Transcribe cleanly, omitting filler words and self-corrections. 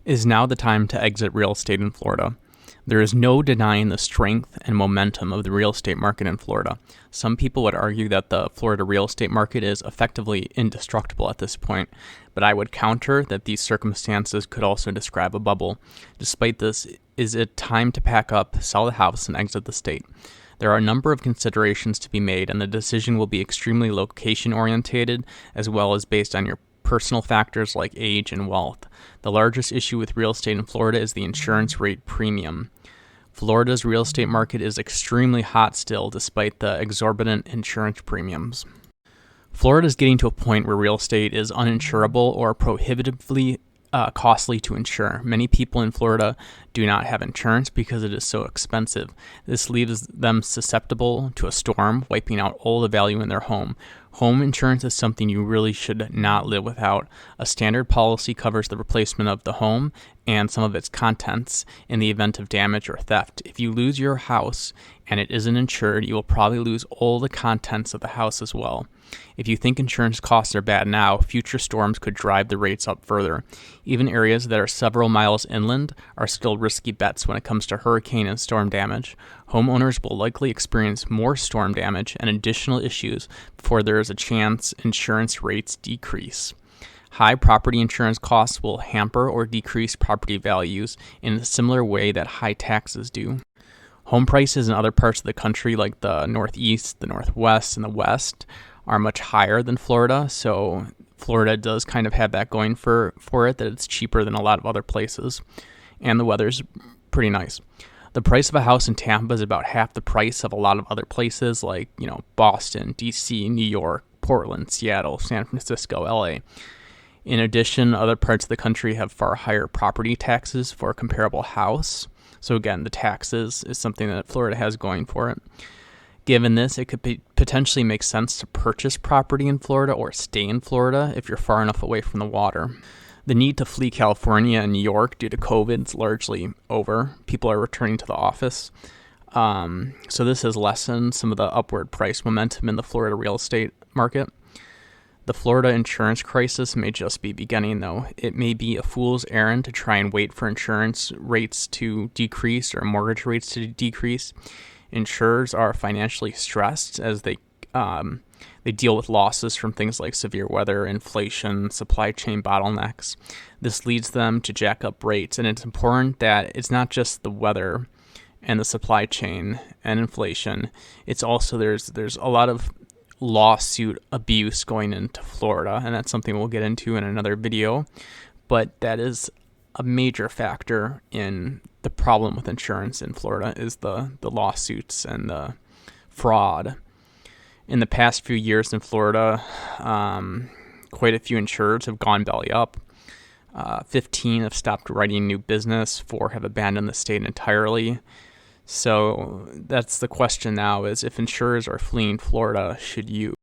Is now the time to exit real estate in Florida. There is no denying the strength and momentum of the real estate market in Florida. Some people would argue that the Florida real estate market is effectively indestructible at this point, but I would counter that these circumstances could also describe a bubble. Despite this, is it time to pack up, sell the house, and exit the state? There are a number of considerations to be made, and the decision will be extremely location-orientated, as well as based on your personal factors like age and wealth. The largest issue with real estate in Florida is the insurance rate premium. Florida's real estate market is extremely hot still, despite the exorbitant insurance premiums. Florida is getting to a point where real estate is uninsurable or prohibitively costly to insure. Many people in Florida do not have insurance because it is so expensive. This leaves them susceptible to a storm, wiping out all the value in their home. Home insurance is something you really should not live without. A standard policy covers the replacement of the home and some of its contents in the event of damage or theft. If you lose your house and it isn't insured, you will probably lose all the contents of the house as well. If you think insurance costs are bad now, future storms could drive the rates up further. Even areas that are several miles inland are still risky bets when it comes to hurricane and storm damage. Homeowners will likely experience more storm damage and additional issues before there is a chance insurance rates decrease. High property insurance costs will hamper or decrease property values in a similar way that high taxes do. Home prices in other parts of the country, like the Northeast, the Northwest, and the West, are much higher than Florida, so Florida does kind of have that going for it, that it's cheaper than a lot of other places, and the weather's pretty nice. The price of a house in Tampa is about half the price of a lot of other places like, Boston, DC, New York, Portland, Seattle, San Francisco, LA. In addition, other parts of the country have far higher property taxes for a comparable house. So again, the taxes is something that Florida has going for it. Given this, it could potentially make sense to purchase property in Florida or stay in Florida if you're far enough away from the water. The need to flee California and New York due to COVID is largely over. People are returning to the office. So this has lessened some of the upward price momentum in the Florida real estate market. The Florida insurance crisis may just be beginning, though. It may be a fool's errand to try and wait for insurance rates to decrease or mortgage rates to decrease. Insurers are financially stressed as they deal with losses from things like severe weather, inflation, supply chain bottlenecks. This leads them to jack up rates, and it's important that it's not just the weather and the supply chain and inflation. It's also there's a lot of lawsuit abuse going into Florida, and that's something we'll get into in another video, but that is a major factor in the problem with insurance in Florida is the lawsuits and the fraud. In the past few years in Florida, quite a few insureds have gone belly up. 15 have stopped writing new business, 4 have abandoned the state entirely. So that's the question now is if insurers are fleeing Florida, should you?